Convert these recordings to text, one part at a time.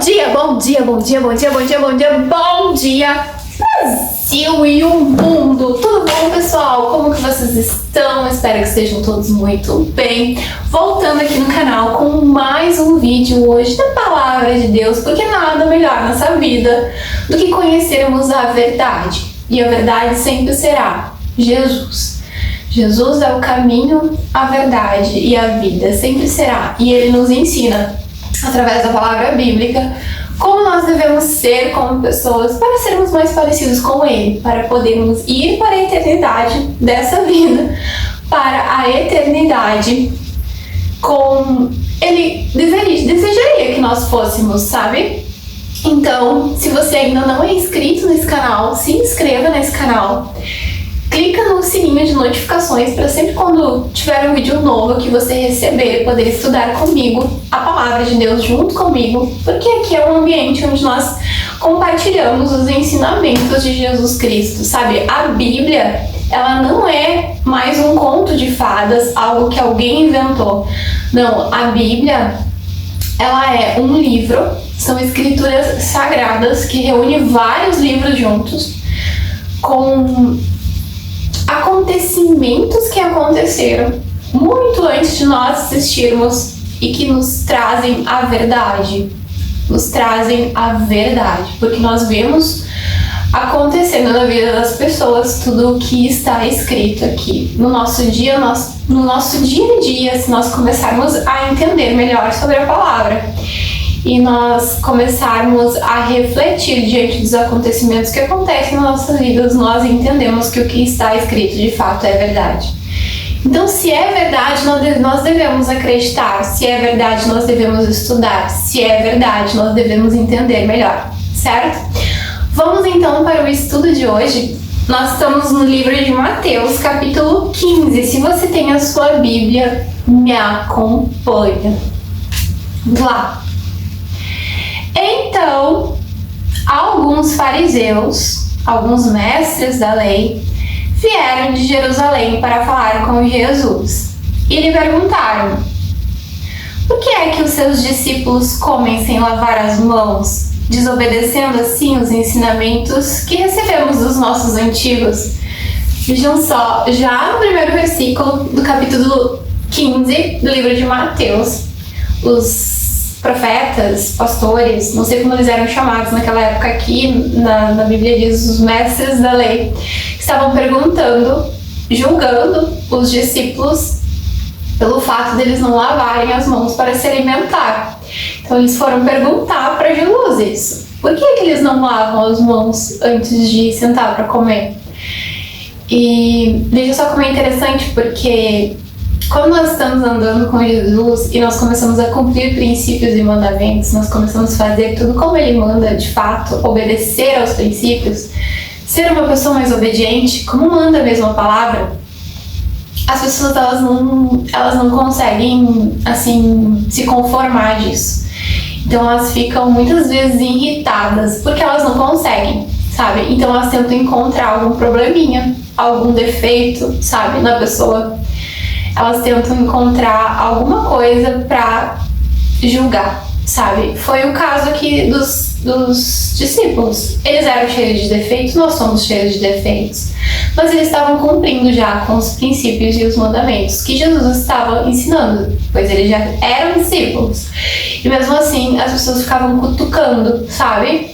dia, bom dia, bom dia, bom dia, bom dia, bom dia, bom dia, Brasil e o mundo! Tudo bom, pessoal? Como que vocês estão? Espero que estejam todos muito bem. Voltando aqui no canal com mais um vídeo hoje da Palavra de Deus, porque nada melhor nessa vida do que conhecermos a verdade. E a verdade sempre será Jesus. Jesus é o caminho, a verdade e a vida, sempre será. E Ele nos ensina, através da palavra bíblica, como nós devemos ser como pessoas para sermos mais parecidos com Ele, para podermos ir para a eternidade dessa vida, para a eternidade como Ele desejaria que nós fôssemos, sabe? Então, se você ainda não é inscrito nesse canal, se inscreva nesse canal. Clica no sininho de notificações para sempre quando tiver um vídeo novo que você receber, poder estudar comigo a Palavra de Deus junto comigo, porque aqui é um ambiente onde nós compartilhamos os ensinamentos de Jesus Cristo, sabe? A Bíblia, ela não é mais um conto de fadas, algo que alguém inventou. Não, a Bíblia, ela é um livro, são escrituras sagradas que reúnem vários livros juntos com acontecimentos que aconteceram muito antes de nós assistirmos e que nos trazem a verdade. Nos trazem a verdade, porque nós vemos acontecendo na vida das pessoas tudo o que está escrito aqui. No nosso dia a dia, se nós começarmos a entender melhor sobre a palavra e nós começarmos a refletir diante dos acontecimentos que acontecem nas nossas vidas, nós entendemos que o que está escrito de fato é verdade. Então, se é verdade, nós devemos acreditar. Se é verdade, nós devemos estudar. Se é verdade, nós devemos entender melhor, certo? Vamos então para o estudo de hoje. Nós estamos no livro de Mateus, capítulo 15. Se você tem a sua Bíblia, me acompanha. Vamos lá. Então, alguns fariseus, alguns mestres da lei, vieram de Jerusalém para falar com Jesus e lhe perguntaram: por que é que os seus discípulos comem sem lavar as mãos, desobedecendo assim os ensinamentos que recebemos dos nossos antigos? Vejam só, já no primeiro versículo do capítulo 15 do livro de Mateus, os profetas, pastores, não sei como eles eram chamados naquela época, aqui na Bíblia diz os mestres da lei, estavam perguntando, julgando os discípulos pelo fato deles não lavarem as mãos para se alimentar. Então eles foram perguntar para Jesus isso. Por que eles não lavam as mãos antes de sentar para comer? E veja só como é interessante, porque quando nós estamos andando com Jesus e nós começamos a cumprir princípios e mandamentos, nós começamos a fazer tudo como Ele manda, de fato, obedecer aos princípios, ser uma pessoa mais obediente, como manda mesmo a palavra, as pessoas elas não conseguem assim se conformar disso. Então elas ficam muitas vezes irritadas porque elas não conseguem, sabe? Então elas tentam encontrar algum probleminha, algum defeito, sabe, na pessoa. Elas tentam encontrar alguma coisa para julgar, sabe? Foi o caso aqui dos discípulos. Eles eram cheios de defeitos, nós somos cheios de defeitos. Mas eles estavam cumprindo já com os princípios e os mandamentos que Jesus estava ensinando, pois eles já eram discípulos. E mesmo assim, as pessoas ficavam cutucando, sabe?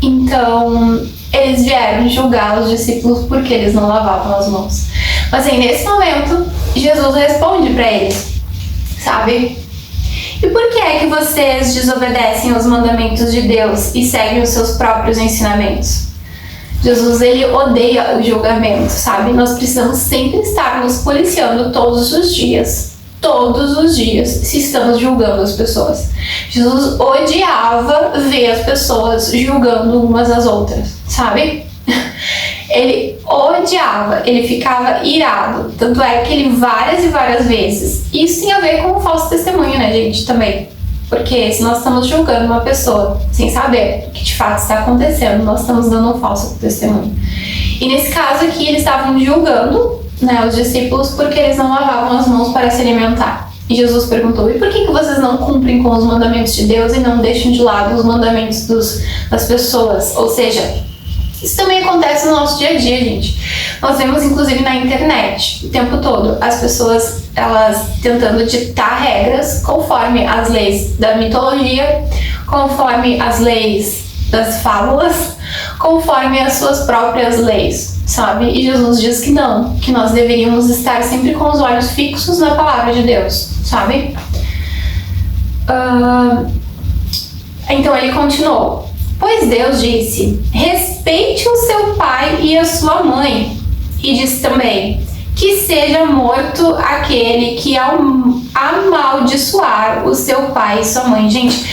Então, eles vieram julgar os discípulos porque eles não lavavam as mãos. Mas aí, nesse momento, Jesus responde para eles, sabe? E por que é que vocês desobedecem aos mandamentos de Deus e seguem os seus próprios ensinamentos? Jesus, ele odeia o julgamento, sabe? Nós precisamos sempre estar nos policiando todos os dias, se estamos julgando as pessoas. Jesus odiava ver as pessoas julgando umas às outras, sabe? Ele odiava, ele ficava irado. Tanto é que ele várias e várias vezes. Isso tem a ver com o falso testemunho, né, gente, também. Porque se nós estamos julgando uma pessoa sem saber o que de fato está acontecendo, nós estamos dando um falso testemunho. E nesse caso aqui, eles estavam julgando, né, os discípulos porque eles não lavavam as mãos para se alimentar. E Jesus perguntou: e por que vocês não cumprem com os mandamentos de Deus e não deixam de lado os mandamentos das pessoas? Ou seja, isso também acontece no nosso dia a dia, gente. Nós vemos, inclusive, na internet, o tempo todo, as pessoas, elas tentando ditar regras conforme as leis da mitologia, conforme as leis das fábulas, conforme as suas próprias leis, sabe? E Jesus diz que não, que nós deveríamos estar sempre com os olhos fixos na palavra de Deus, sabe? Então ele continuou: pois Deus disse, respeite o seu pai e a sua mãe. E disse também, que seja morto aquele que amaldiçoar o seu pai e sua mãe. Gente,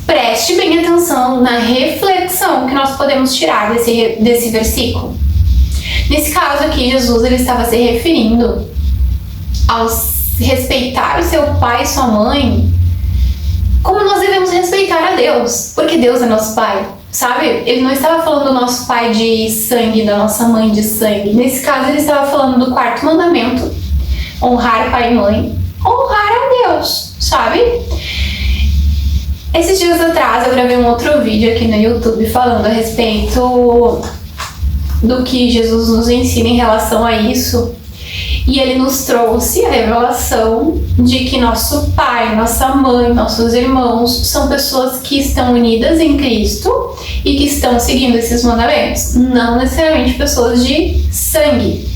preste bem atenção na reflexão que nós podemos tirar desse versículo. Nesse caso aqui, Jesus ele estava se referindo ao respeitar o seu pai e sua mãe como nós devemos respeitar a Deus, porque Deus é nosso pai, sabe? Ele não estava falando do nosso pai de sangue, da nossa mãe de sangue. Nesse caso, ele estava falando do quarto mandamento: honrar pai e mãe, honrar a Deus, sabe? Esses dias atrás, eu gravei um outro vídeo aqui no YouTube falando a respeito do que Jesus nos ensina em relação a isso. E ele nos trouxe a revelação de que nosso pai, nossa mãe, nossos irmãos são pessoas que estão unidas em Cristo e que estão seguindo esses mandamentos, não necessariamente pessoas de sangue,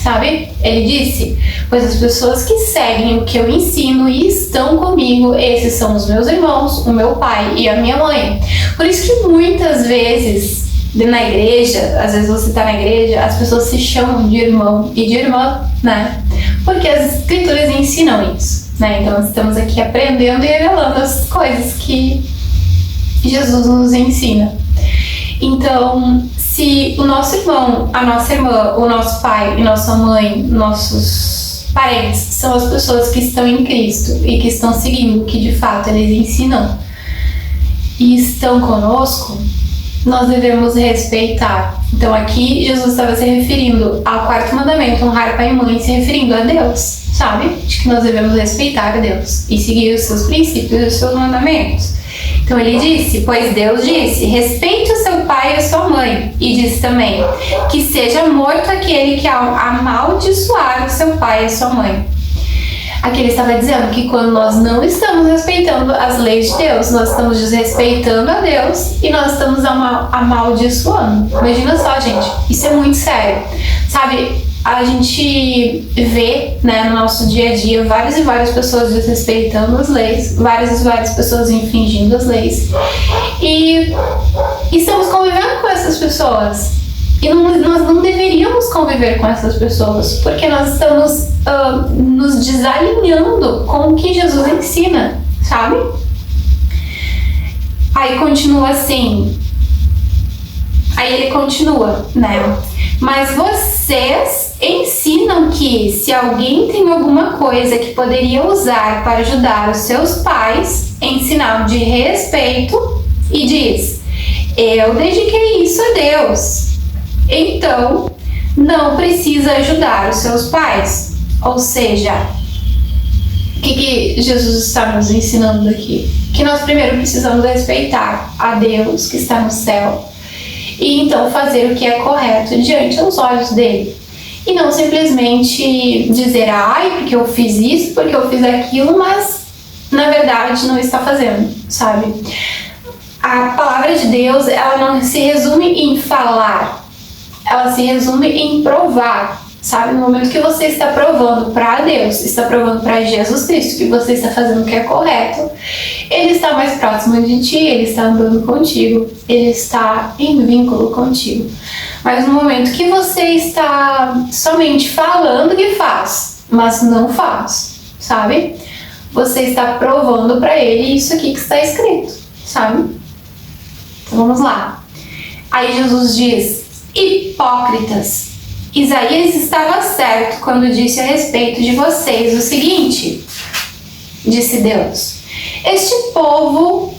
sabe? Ele disse, pois as pessoas que seguem o que eu ensino e estão comigo, esses são os meus irmãos, o meu pai e a minha mãe. Por isso que muitas vezes na igreja, às vezes você está na igreja, as pessoas se chamam de irmão e de irmã, né? Porque as escrituras ensinam isso, né? Então nós estamos aqui aprendendo e revelando as coisas que Jesus nos ensina. Então, se o nosso irmão, a nossa irmã, o nosso pai e nossa mãe, nossos parentes são as pessoas que estão em Cristo e que estão seguindo o que de fato eles ensinam e estão conosco, nós devemos respeitar. Então aqui Jesus estava se referindo ao quarto mandamento, honrar pai e mãe, se referindo a Deus, sabe? De que nós devemos respeitar a Deus e seguir os seus princípios e os seus mandamentos. Então ele disse, pois Deus disse, respeite o seu pai e a sua mãe. E disse também, que seja morto aquele que amaldiçoar o seu pai e a sua mãe. Aqui ele estava dizendo que quando nós não estamos respeitando as leis de Deus, nós estamos desrespeitando a Deus e nós estamos amaldiçoando. Imagina só, gente, isso é muito sério. Sabe, a gente vê, né, no nosso dia a dia várias e várias pessoas desrespeitando as leis, várias e várias pessoas infringindo as leis. E estamos convivendo com essas pessoas. E nós não deveríamos conviver com essas pessoas, porque nós estamos nos desalinhando com o que Jesus ensina, sabe? Aí continua assim. Aí ele continua, né? Mas vocês ensinam que se alguém tem alguma coisa que poderia usar para ajudar os seus pais em sinal de respeito e diz, eu dediquei isso a Deus. Então, não precisa ajudar os seus pais. Ou seja, o que Jesus está nos ensinando aqui? Que nós primeiro precisamos respeitar a Deus que está no céu e então fazer o que é correto diante dos olhos dele. E não simplesmente dizer, ai, porque eu fiz isso, porque eu fiz aquilo, mas na verdade não está fazendo, sabe? A palavra de Deus, ela não se resume em falar, ela se resume em provar, sabe? No momento que você está provando para Deus, está provando para Jesus Cristo que você está fazendo o que é correto, Ele está mais próximo de ti, Ele está andando contigo, Ele está em vínculo contigo. Mas no momento que você está somente falando que faz, mas não faz, sabe? Você está provando para Ele isso aqui que está escrito, sabe? Então vamos lá. Aí Jesus diz, hipócritas, Isaías estava certo quando disse a respeito de vocês o seguinte, disse Deus, este povo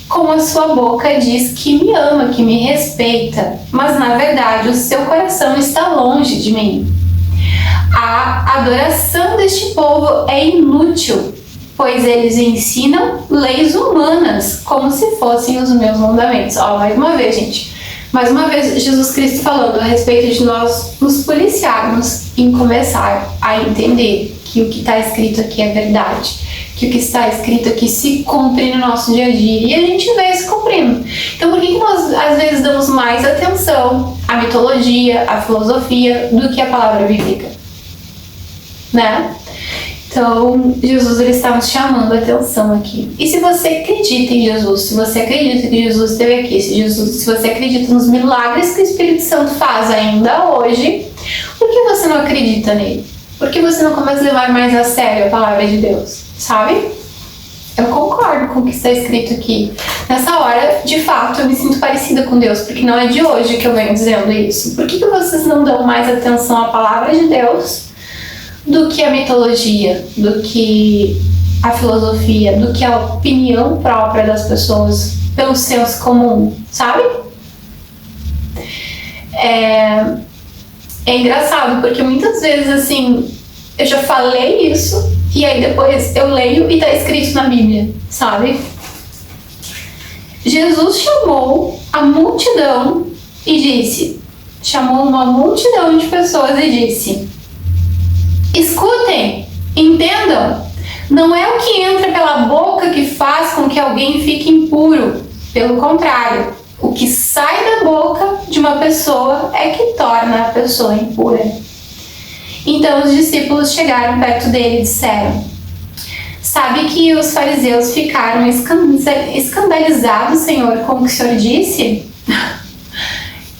com a sua boca diz que me ama, que me respeita, mas na verdade o seu coração está longe de mim. A adoração deste povo é inútil, pois eles ensinam leis humanas como se fossem os meus mandamentos. Ó, mais uma vez, gente. Mais uma vez, Jesus Cristo falando a respeito de nós nos policiarmos em começar a entender que o que está escrito aqui é verdade, que o que está escrito aqui se cumpre no nosso dia a dia e a gente vê se cumprindo. Então, por que nós às vezes damos mais atenção à mitologia, à filosofia, do que à palavra bíblica? Né? Então, Jesus ele está nos chamando a atenção aqui. E se você acredita em Jesus, se você acredita que Jesus esteve aqui, se você acredita nos milagres que o Espírito Santo faz ainda hoje, por que você não acredita nele? Por que você não começa a levar mais a sério a palavra de Deus? Sabe? Eu concordo com o que está escrito aqui. Nessa hora, de fato, eu me sinto parecida com Deus, porque não é de hoje que eu venho dizendo isso. Por que vocês não dão mais atenção à palavra de Deus do que a mitologia, do que a filosofia, do que a opinião própria das pessoas pelo senso comum, sabe? É engraçado, porque muitas vezes, assim, eu já falei isso e aí depois eu leio e tá escrito na Bíblia, sabe? Jesus chamou a multidão e chamou uma multidão de pessoas e disse: escutem, entendam, não é o que entra pela boca que faz com que alguém fique impuro. Pelo contrário, o que sai da boca de uma pessoa é que torna a pessoa impura. Então os discípulos chegaram perto dele e disseram: sabe que os fariseus ficaram escandalizados, Senhor, com o que o Senhor disse?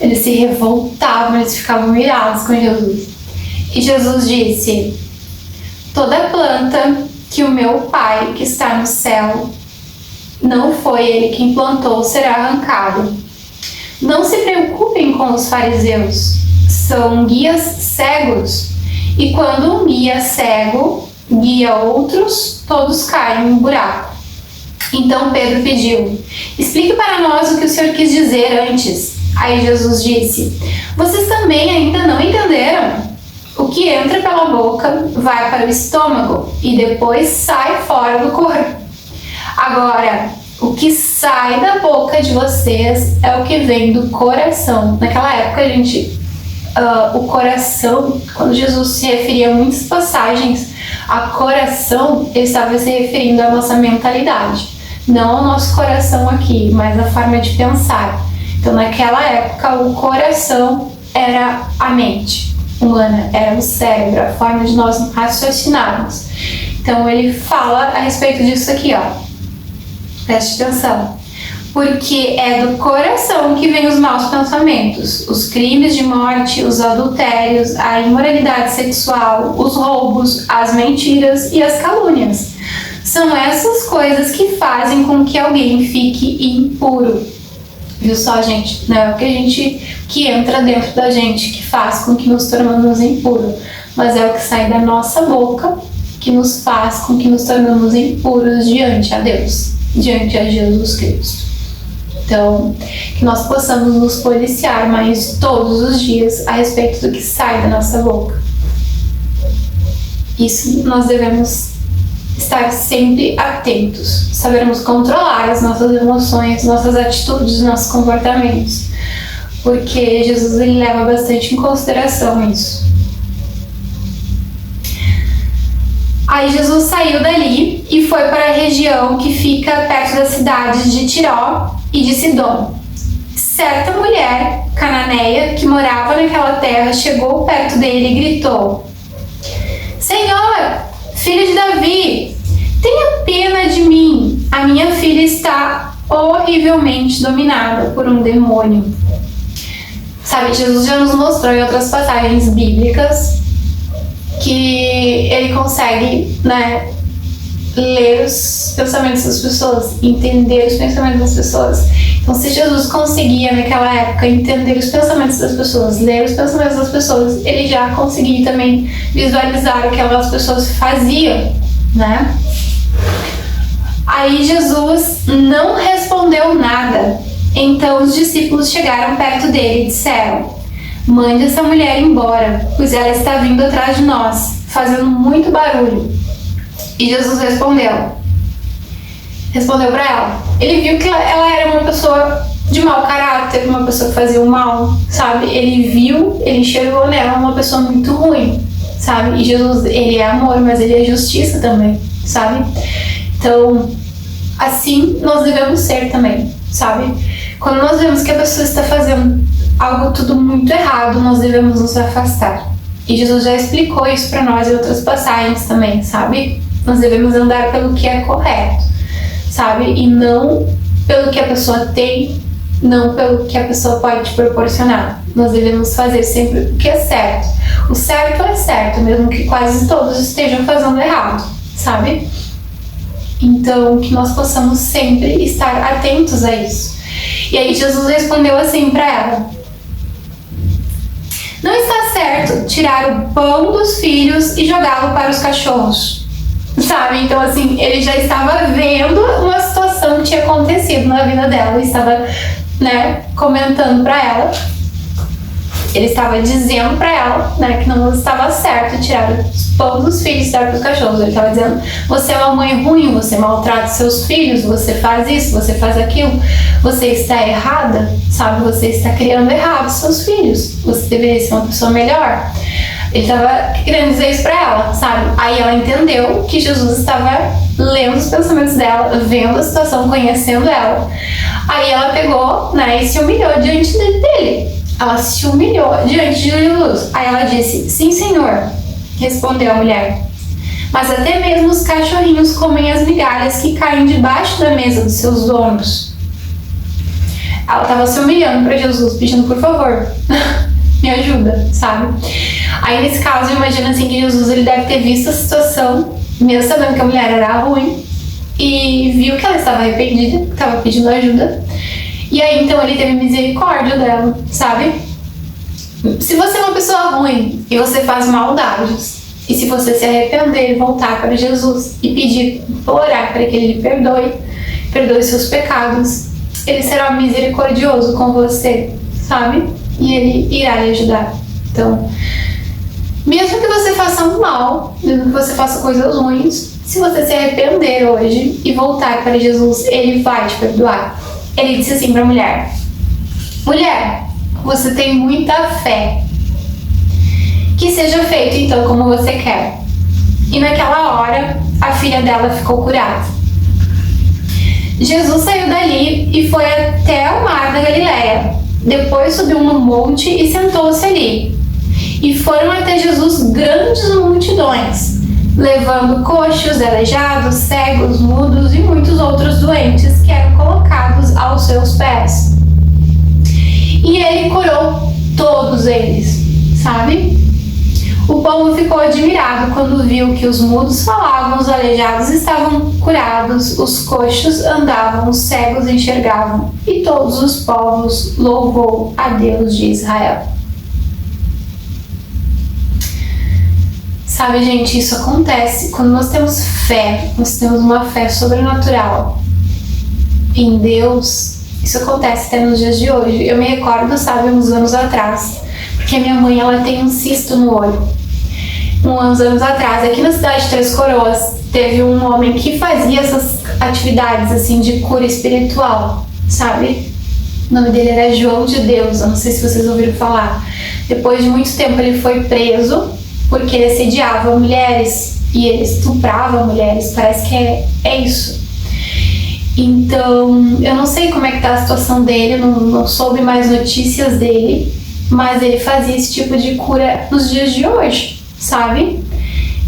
Eles se revoltavam, eles ficavam irados com Jesus. E Jesus disse: toda planta que o meu Pai que está no céu não foi ele quem plantou será arrancada. Não se preocupem com os fariseus, são guias cegos, e quando um guia cego guia outros, todos caem em um buraco. Então Pedro pediu: explique para nós o que o Senhor quis dizer antes. Aí Jesus disse: vocês também ainda não entenderam? O que entra pela boca vai para o estômago e depois sai fora do corpo. Agora, o que sai da boca de vocês é o que vem do coração. Naquela época, o coração, quando Jesus se referia a muitas passagens a coração, ele estava se referindo à nossa mentalidade. Não ao nosso coração aqui, mas à forma de pensar. Então, naquela época, o coração era a mente humana, era o cérebro, a forma de nós raciocinarmos. Então ele fala a respeito disso aqui, ó. Preste atenção. Porque é do coração que vêm os maus pensamentos, os crimes de morte, os adultérios, a imoralidade sexual, os roubos, as mentiras e as calúnias. São essas coisas que fazem com que alguém fique impuro. Viu só, gente? Não é o que entra dentro da gente que faz com que nos tornamos impuros, mas é o que sai da nossa boca que nos faz com que nos tornamos impuros diante a Deus, diante a Jesus Cristo. Então, que nós possamos nos policiar mais todos os dias a respeito do que sai da nossa boca. Isso nós devemos estar sempre atentos, sabermos controlar as nossas emoções, nossas atitudes, nossos comportamentos, porque Jesus ele leva bastante em consideração isso. Aí Jesus saiu dali e foi para a região que fica perto das cidades de Tiró e de Sidom. Certa mulher cananeia que morava naquela terra chegou perto dele e gritou: Senhor, filho de Davi, tenha pena de mim, a minha filha está horrivelmente dominada por um demônio. Sabe, Jesus já nos mostrou em outras passagens bíblicas que ele consegue, ler os pensamentos das pessoas, entender os pensamentos das pessoas. Então, se Jesus conseguia naquela época entender os pensamentos das pessoas, ler os pensamentos das pessoas, ele já conseguia também visualizar o que aquelas pessoas faziam, né? Aí Jesus não respondeu nada. Então os discípulos chegaram perto dele e disseram: mande essa mulher embora, pois ela está vindo atrás de nós, fazendo muito barulho. E Jesus respondeu para ela. Ele viu que ela era uma pessoa de mau caráter, uma pessoa que fazia o mal, sabe? Ele enxergou nela uma pessoa muito ruim, sabe? E Jesus, ele é amor, mas ele é justiça também, sabe? Então, assim nós devemos ser também, sabe? Quando nós vemos que a pessoa está fazendo algo tudo muito errado, nós devemos nos afastar. E Jesus já explicou isso para nós em outras passagens também, sabe? Nós devemos andar pelo que é correto, sabe? E não pelo que a pessoa tem, não pelo que a pessoa pode te proporcionar. Nós devemos fazer sempre o que é certo. O certo é certo, mesmo que quase todos estejam fazendo errado, sabe? Então, que nós possamos sempre estar atentos a isso. E aí Jesus respondeu assim para ela: não está certo tirar o pão dos filhos e jogá-lo para os cachorros, sabe? Então, assim, ele já estava vendo uma situação que tinha acontecido na vida dela, e estava, né, comentando para ela. Ele estava dizendo para ela, né, que não estava certo tirar os pão dos filhos e dar para os cachorros. Ele estava dizendo: você é uma mãe ruim, você maltrata seus filhos, você faz isso, você faz aquilo, você está errada, sabe? Você está criando errado seus filhos, você deveria ser uma pessoa melhor. Ele estava querendo dizer isso para ela, sabe? Aí ela entendeu que Jesus estava lendo os pensamentos dela, vendo a situação, conhecendo ela. Aí ela pegou, né, e se humilhou diante dele. Ela se humilhou diante de Jesus. Aí ela disse: sim, Senhor, respondeu a mulher. Mas até mesmo os cachorrinhos comem as migalhas que caem debaixo da mesa dos seus donos. Ela estava se humilhando para Jesus, pedindo: por favor, me ajuda, sabe? Aí nesse caso, imagina assim que Jesus, ele deve ter visto a situação, mesmo sabendo que a mulher era ruim, e viu que ela estava arrependida, que estava pedindo ajuda. E aí então ele teve misericórdia dela, sabe? Se você é uma pessoa ruim e você faz maldades, e se você se arrepender e voltar para Jesus e pedir, orar para que ele lhe perdoe seus pecados, ele será misericordioso com você, sabe? E ele irá lhe ajudar. Então, mesmo que você faça um mal, mesmo que você faça coisas ruins, se você se arrepender hoje e voltar para Jesus, ele vai te perdoar. Ele disse assim para a mulher: mulher, você tem muita fé. Que seja feito então como você quer. E naquela hora, a filha dela ficou curada. Jesus saiu dali e foi até o mar da Galileia. Depois subiu no monte e sentou-se ali. E foram até Jesus grandes multidões, levando coxos, aleijados, cegos, mudos e muitos outros doentes que eram colocados aos seus pés. E ele curou todos eles, sabe? O povo ficou admirado quando viu que os mudos falavam, os aleijados estavam curados, os coxos andavam, os cegos enxergavam, e todos os povos louvou a Deus de Israel. Sabe, gente, isso acontece quando nós temos fé, nós temos uma fé sobrenatural em Deus. Isso acontece até nos dias de hoje. Eu me recordo, sabe, uns anos atrás, porque a minha mãe, ela tem um cisto no olho. Uns anos atrás, aqui na cidade de Três Coroas, teve um homem que fazia essas atividades, assim, de cura espiritual, sabe? O nome dele era João de Deus, eu não sei se vocês ouviram falar. Depois de muito tempo ele foi preso, porque ele assediava mulheres e ele estuprava mulheres, parece que é isso. Então, eu não sei como é que tá a situação dele, não soube mais notícias dele, mas ele fazia esse tipo de cura nos dias de hoje, sabe?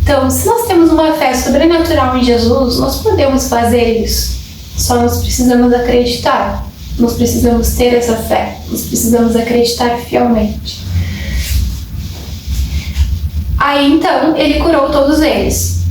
Então, se nós temos uma fé sobrenatural em Jesus, nós podemos fazer isso. Só nós precisamos acreditar, nós precisamos ter essa fé, nós precisamos acreditar fielmente. Aí então, ele curou todos eles.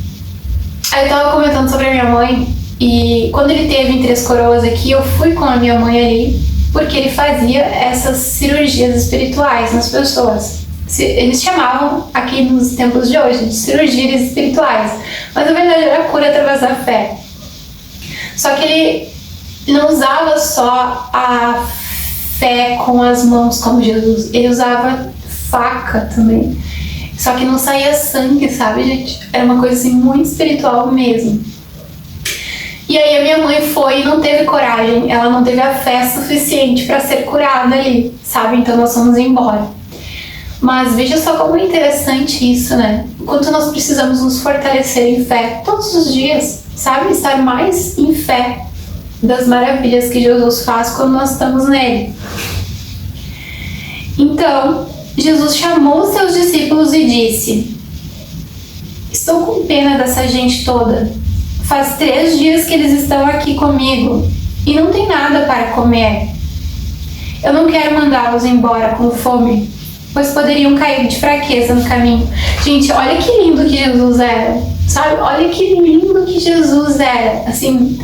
Aí eu tava comentando sobre a minha mãe, e quando ele teve em Três Coroas aqui, eu fui com a minha mãe ali, porque ele fazia essas cirurgias espirituais nas pessoas. Eles chamavam aqui nos tempos de hoje de cirurgias espirituais, mas na verdade era a cura através da fé. Só que ele não usava só a fé com as mãos como Jesus, ele usava faca também. Só que não saía sangue, sabe, gente? Era uma coisa assim muito espiritual mesmo. E aí a minha mãe foi e não teve coragem, ela não teve a fé suficiente para ser curada ali, sabe? Então nós fomos embora. Mas veja só como é interessante isso, né? O quanto nós precisamos nos fortalecer em fé todos os dias, sabe? Estar mais em fé das maravilhas que Jesus faz quando nós estamos nele. Então, Jesus chamou os seus discípulos e disse: estou com pena dessa gente toda. Faz 3 dias que eles estão aqui comigo e não tem nada para comer. Eu não quero mandá-los embora com fome, pois poderiam cair de fraqueza no caminho. Gente, olha que lindo que Jesus era, sabe? Olha que lindo que Jesus era. Assim,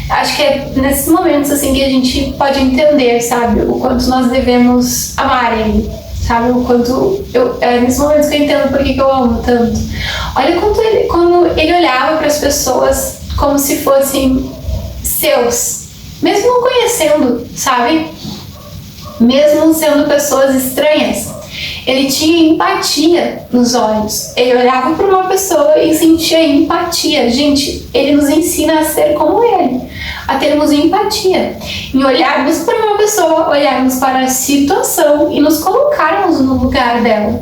acho que é nesses momentos assim que a gente pode entender, sabe? O quanto nós devemos amar Ele, sabe? O quanto é nesses momentos que eu entendo por que eu amo tanto. Olha como ele olhava para as pessoas como se fossem seus, mesmo não conhecendo, sabe? Mesmo sendo pessoas estranhas. Ele tinha empatia nos olhos. Ele olhava para uma pessoa e sentia empatia. Gente, ele nos ensina a ser como ele, a termos empatia, em olharmos para uma pessoa, olharmos para a situação e nos colocarmos no lugar dela,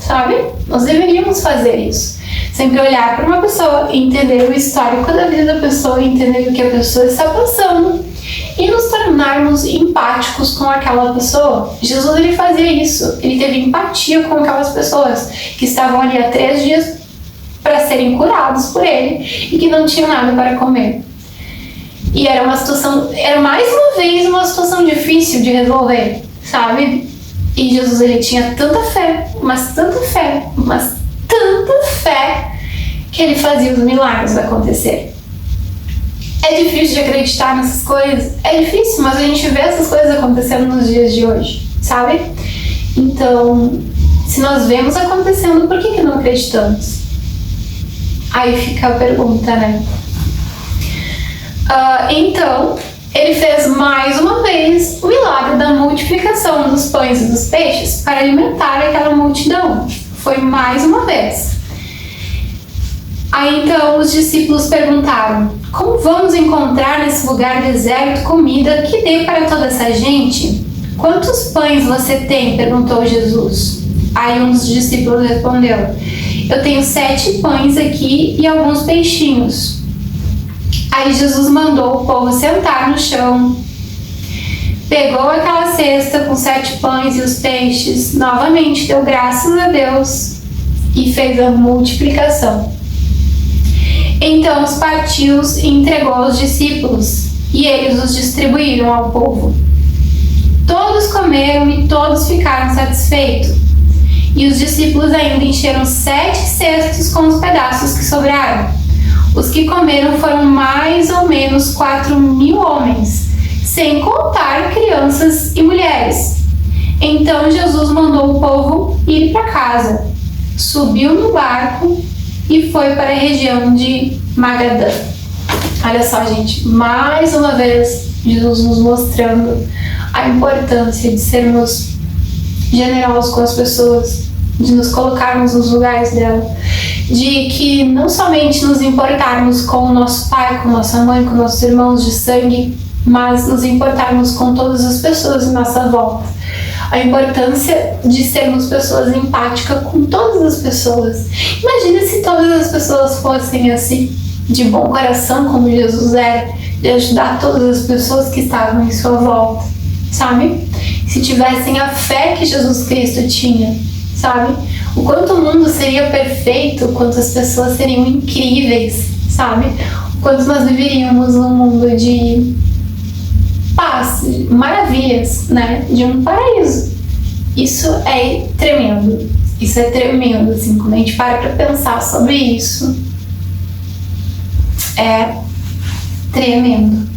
sabe? Nós deveríamos fazer isso. Sempre olhar para uma pessoa, entender o histórico da vida da pessoa, entender o que a pessoa está passando e nos tornarmos empáticos com aquela pessoa. Jesus, ele fazia isso. Ele teve empatia com aquelas pessoas que estavam ali há 3 dias para serem curados por ele e que não tinham nada para comer. E era uma situação, era mais uma vez uma situação difícil de resolver, sabe? E Jesus, ele tinha tanta fé, mas tanta fé, mas tanta fé, que ele fazia os milagres acontecer. É difícil de acreditar nessas coisas? É difícil, mas a gente vê essas coisas acontecendo nos dias de hoje, sabe? Então, se nós vemos acontecendo, por que não acreditamos? Aí fica a pergunta, né? Então, ele fez mais uma vez o milagre da multiplicação dos pães e dos peixes para alimentar aquela multidão. Foi mais uma vez. Aí então os discípulos perguntaram: como vamos encontrar nesse lugar deserto comida que dê para toda essa gente? Quantos pães você tem? Perguntou Jesus. Aí um dos discípulos respondeu: eu tenho 7 pães aqui e alguns peixinhos. Aí Jesus mandou o povo sentar no chão, pegou aquela cesta com 7 pães e os peixes, novamente deu graças a Deus e fez a multiplicação. Então os partiu e entregou aos discípulos, e eles os distribuíram ao povo. Todos comeram e todos ficaram satisfeitos. E os discípulos ainda encheram 7 cestos com os pedaços que sobraram. Os que comeram foram mais ou menos 4.000 homens, sem contar crianças e mulheres. Então Jesus mandou o povo ir para casa, subiu no barco e foi para a região de Magadã. Olha só, gente, mais uma vez Jesus nos mostrando a importância de sermos generosos com as pessoas, de nos colocarmos nos lugares dela, de que não somente nos importarmos com o nosso pai, com nossa mãe, com nossos irmãos de sangue, mas nos importarmos com todas as pessoas em nossa volta. A importância de sermos pessoas empáticas com todas as pessoas. Imagina se todas as pessoas fossem assim, de bom coração, como Jesus era, de ajudar todas as pessoas que estavam em sua volta, sabe? Se tivessem a fé que Jesus Cristo tinha, sabe? O quanto o mundo seria perfeito, o quanto as pessoas seriam incríveis, sabe? O quanto nós viveríamos num mundo de paz, maravilhas, né? De um paraíso. Isso é tremendo. Isso é tremendo, assim, quando a gente para pensar sobre isso. É tremendo.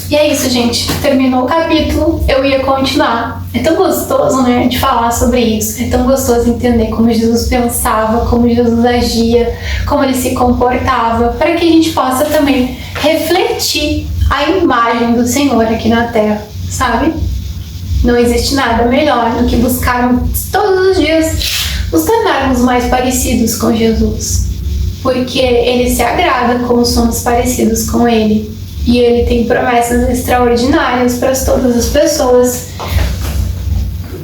E é isso, gente. Terminou o capítulo. Eu ia continuar. É tão gostoso, né, de falar sobre isso. É tão gostoso entender como Jesus pensava, como Jesus agia, como ele se comportava, para que a gente possa também refletir a imagem do Senhor aqui na Terra, sabe? Não existe nada melhor do que buscarmos todos os dias nos tornarmos mais parecidos com Jesus, porque Ele se agrada como somos parecidos com Ele, e Ele tem promessas extraordinárias para todas as pessoas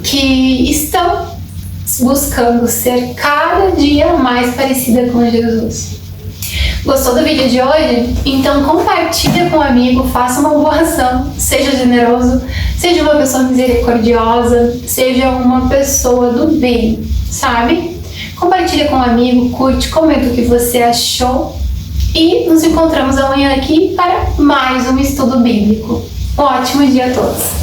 que estão buscando ser cada dia mais parecida com Jesus. Gostou do vídeo de hoje? Então compartilha com um amigo, faça uma boa ação, seja generoso, seja uma pessoa misericordiosa, seja uma pessoa do bem, sabe? Compartilha com um amigo, curte, comenta o que você achou e nos encontramos amanhã aqui para mais um estudo bíblico. Um ótimo dia a todos!